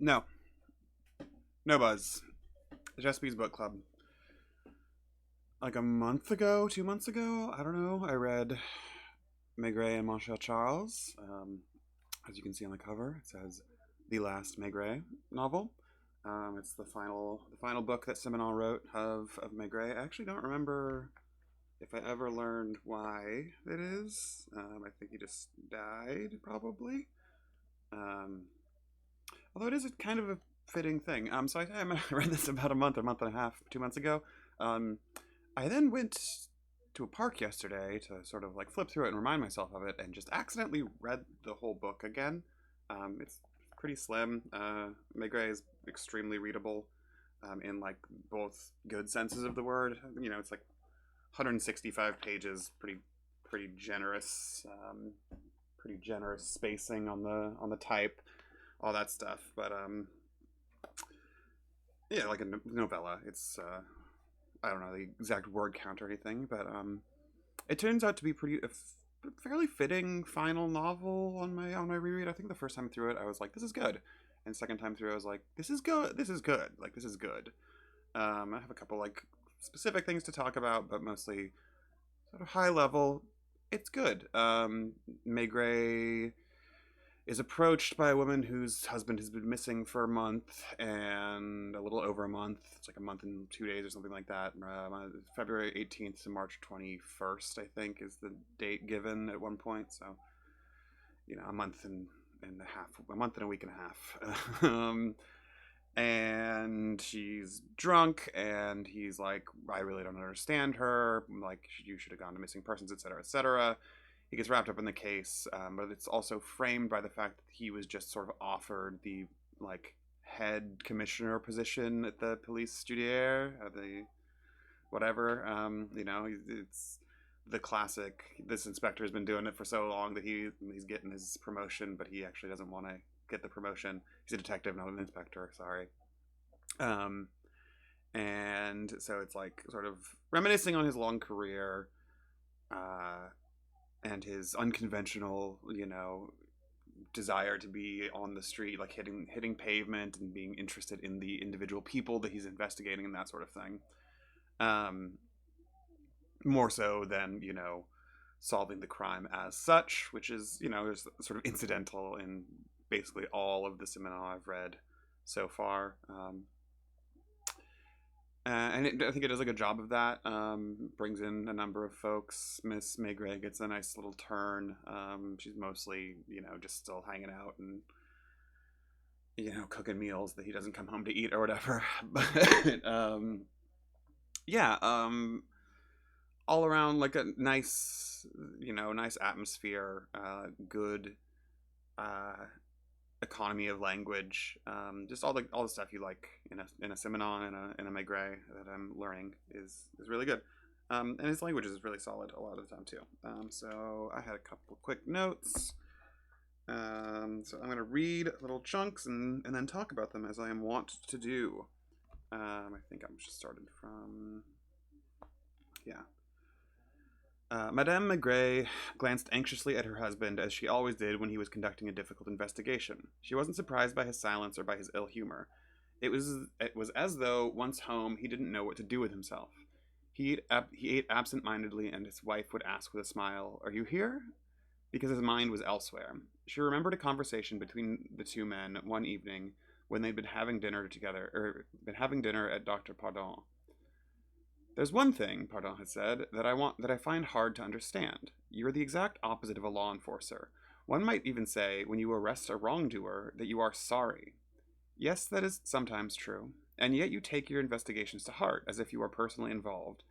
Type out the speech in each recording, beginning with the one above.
No, no buzz. Chesapeake's book club. Like a month ago, 2 months ago, I don't know. I read Maigret and Monsieur Charles. As you can see on the cover, it says the last Maigret novel. It's the final book that Simenon wrote of Maigret. I actually don't remember if I ever learned why it is. I think he just died, probably. Um, Although it is a kind of a fitting thing. I read this about a month and a half, 2 months ago. Um, I then went to a park yesterday to sort of like flip through it and remind myself of it, and just accidentally read the whole book again. It's pretty slim. Maigret is extremely readable, in like both good senses of the word. It's like 165 pages, pretty generous, pretty generous spacing on the type, all that stuff. But yeah, like a novella. It's I don't know the exact word count or anything, but it turns out to be fairly fitting final novel on my reread. I think the first time through it, I was like, "This is good," and second time through, I was like, "This is good. This is good. Like this is good." I have a couple like specific things to talk about, but mostly sort of high level. It's good. Maigret is approached by a woman whose husband has been missing for a month and a little over a month. It's like a month and 2 days or something like that. February 18th to March 21st, I think, is the date given at one point. So, a month and a half, a month and a week and a half. And she's drunk, and he's like, I really don't understand her. Like, you should have gone to missing persons, etc., etc. He gets wrapped up in the case, but it's also framed by the fact that he was just sort of offered the like head commissioner position at the police judiciaire, the whatever. It's the classic. This inspector has been doing it for so long that he's getting his promotion, but he actually doesn't want to get the promotion. He's a detective, not an inspector. Sorry. And so it's like sort of reminiscing on his long career. And his unconventional, desire to be on the street, like hitting pavement and being interested in the individual people that he's investigating and that sort of thing. More so than solving the crime as such, which is is sort of incidental in basically all of the Simenon I've read so far. I think it does a good job of that. Brings in a number of folks. Miss Maigret gets a nice little turn. She's mostly, just still hanging out and, cooking meals that he doesn't come home to eat or whatever. But yeah, all around like a nice, nice atmosphere. Good economy of language, just all the stuff you like in a Simenon and a Maigret that I'm learning is really good. And his language is really solid a lot of the time too. So I had a couple quick notes. So I'm going to read little chunks and then talk about them as I am wont to do. I think I'm just started from, yeah. Madame Maigret glanced anxiously at her husband, as she always did when he was conducting a difficult investigation. She wasn't surprised by his silence or by his ill humor. It was as though, once home, he didn't know what to do with himself. He ate absent-mindedly, and his wife would ask with a smile, "Are you here?" Because his mind was elsewhere. She remembered a conversation between the two men one evening when they'd been having dinner together, at Dr. Pardon. "There's one thing," Pardon had said, that I find hard to understand. You're the exact opposite of a law enforcer. One might even say, when you arrest a wrongdoer, that you are sorry. Yes, that is sometimes true. And yet you take your investigations to heart, as if you are personally involved.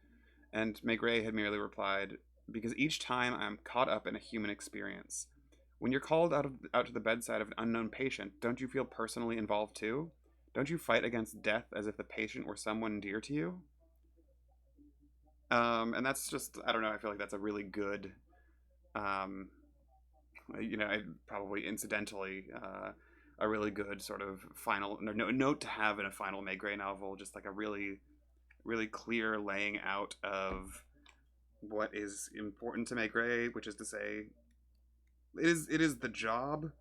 And Maigret had merely replied, "Because each time I am caught up in a human experience. When you're called out to the bedside of an unknown patient, don't you feel personally involved too? Don't you fight against death as if the patient were someone dear to you?" And that's just, I don't know, I feel like that's a really good, um, probably incidentally, a really good sort of final note to have in a final Maigret novel, just like a really, really clear laying out of what is important to Maigret, which is to say, it is the job,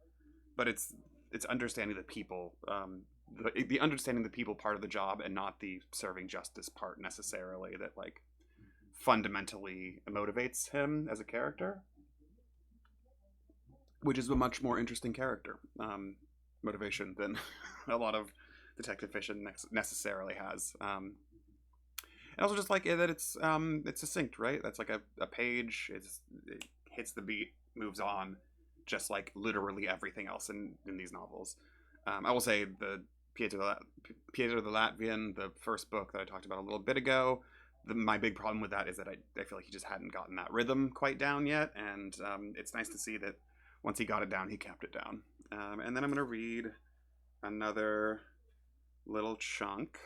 but it's it's understanding the people, the understanding the people part of the job, and not the serving justice part necessarily, that like fundamentally motivates him as a character, which is a much more interesting character motivation than a lot of detective fiction necessarily has. And also just like that it's succinct, right? That's like a page. It hits the beat, moves on, just like literally everything else in these novels. I will say Pietro the Latvian, the first book that I talked about a little bit ago. My big problem with that is that I feel like he just hadn't gotten that rhythm quite down yet, and it's nice to see that once he got it down, he kept it down. And then I'm gonna read another little chunk.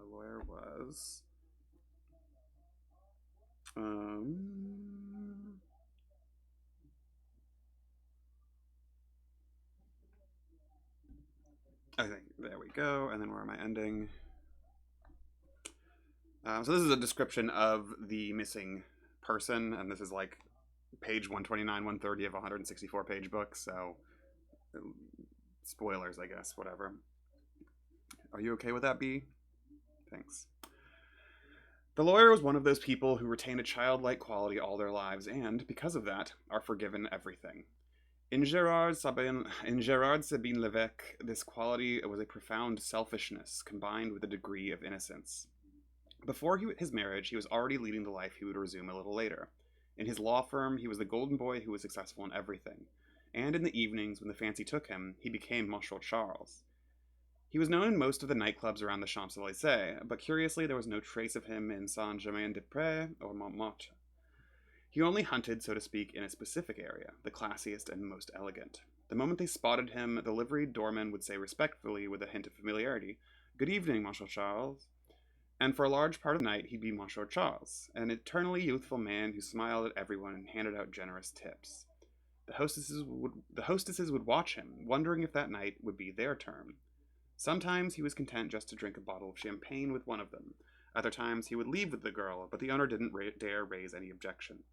Where was I think there we go. And then where am I ending? So this is a description of the missing person, and this is like page 129, 130 of a 164 page book. So spoilers, I guess. Whatever. Are you okay with that, B? Thanks. The lawyer was one of those people who retain a childlike quality all their lives and, because of that, are forgiven everything. In Gerard Sabine Levesque, this quality was a profound selfishness combined with a degree of innocence. Before his marriage, he was already leading the life he would resume a little later. In his law firm, he was the golden boy who was successful in everything. And in the evenings, when the fancy took him, he became Monsieur Charles. He was known in most of the nightclubs around the Champs-Élysées, but curiously there was no trace of him in Saint-Germain-des-Prés or Montmartre. He only hunted, so to speak, in a specific area, the classiest and most elegant. The moment they spotted him, the liveried doorman would say respectfully, with a hint of familiarity, "Good evening, Monsieur Charles." And for a large part of the night he'd be Monsieur Charles, an eternally youthful man who smiled at everyone and handed out generous tips. The hostesses would watch him, wondering if that night would be their turn. Sometimes he was content just to drink a bottle of champagne with one of them. Other times he would leave with the girl, but the owner didn't dare raise any objection.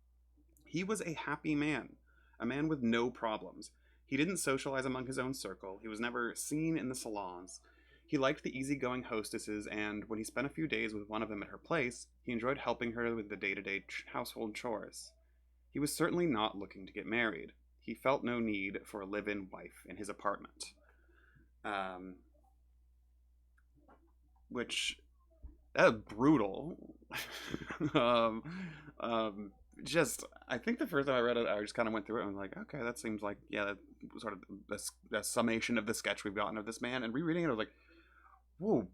He was a happy man, a man with no problems. He didn't socialize among his own circle. He was never seen in the salons. He liked the easygoing hostesses, and when he spent a few days with one of them at her place, he enjoyed helping her with the day-to-day household chores. He was certainly not looking to get married. He felt no need for a live-in wife in his apartment. Which, that's brutal. um, just, I think the first time I read it, I just kind of went through it and was like, okay, that seems like, yeah, that sort of the summation of the sketch we've gotten of this man. And rereading it, I was like, whoa,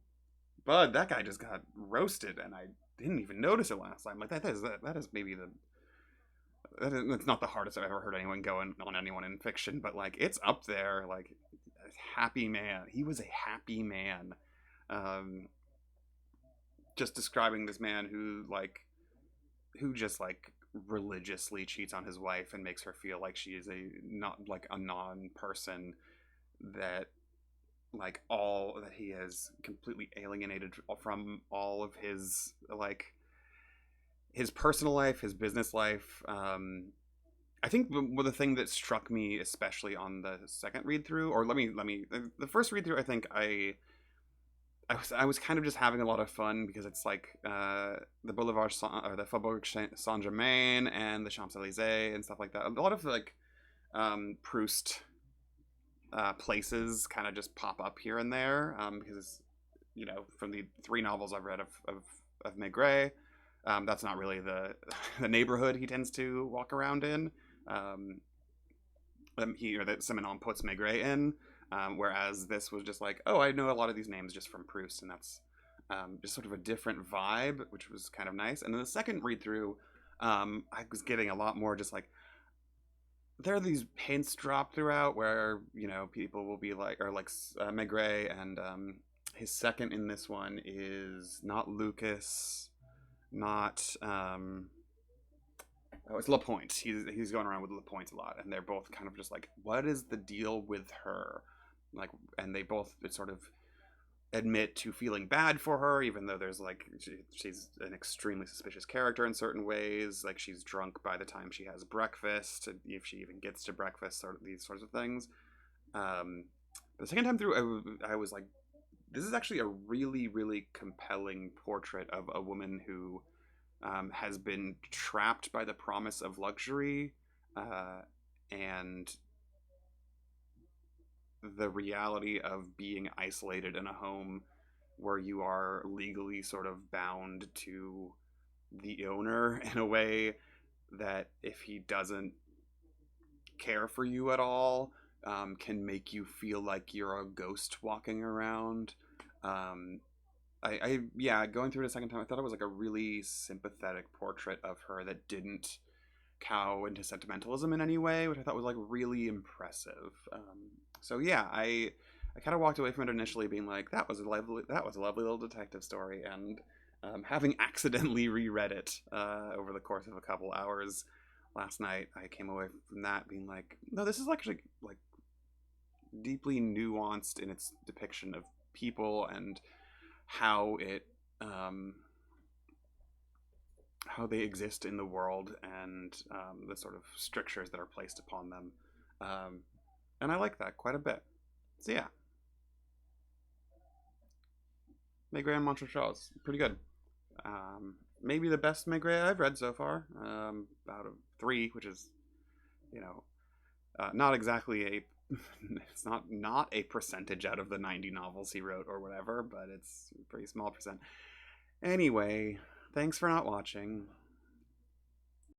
bud, that guy just got roasted, and I didn't even notice it last time. Like, that is maybe that's not the hardest I've ever heard anyone go on anyone in fiction, but like, it's up there. Like, a happy man. He was a happy man. Just describing this man who just like religiously cheats on his wife and makes her feel like she is a non-person, that like all that he has completely alienated from all of his like his personal life, his business life. I think the thing that struck me especially on the second read through, or the first read through, I think I was kind of just having a lot of fun because it's like the the Faubourg Saint Germain and the Champs Elysees and stuff like that. A lot of like Proust places kind of just pop up here and there because from the 3 novels I've read of Maigret, that's not really the the neighborhood he tends to walk around in. That Simenon puts Maigret in. Whereas this was just like, oh, I know a lot of these names just from Proust, and that's just sort of a different vibe, which was kind of nice. And then the second read through, I was getting a lot more just like, there are these hints dropped throughout where people will be like, or like Maigret, and his second in this one is not Lucas, not it's Lapointe. He's going around with Lapointe a lot, and they're both kind of just like, what is the deal with her? Like, and they both sort of admit to feeling bad for her, even though there's like she's an extremely suspicious character in certain ways. Like, she's drunk by the time she has breakfast, if she even gets to breakfast, sort of these sorts of things. The second time through, I was like, this is actually a really, really compelling portrait of a woman who has been trapped by the promise of luxury uh, and the reality of being isolated in a home where you are legally sort of bound to the owner in a way that if he doesn't care for you at all, can make you feel like you're a ghost walking around. Um, yeah, going through it a second time, I thought it was like a really sympathetic portrait of her that didn't cow into sentimentalism in any way, which I thought was like really impressive. So yeah, I kind of walked away from it initially being like, that was a lovely little detective story, and having accidentally reread it over the course of a couple hours last night, I came away from that being like, no, this is actually like deeply nuanced in its depiction of people and how it how they exist in the world and the sort of strictures that are placed upon them. Um, and I like that quite a bit. So yeah, Maigret and Montreal's pretty good. Maybe the best Maigret I've read so far, out of three, which is, you know, not exactly a it's not a percentage out of the 90 novels he wrote or whatever, but it's a pretty small percent. Anyway, thanks for not watching.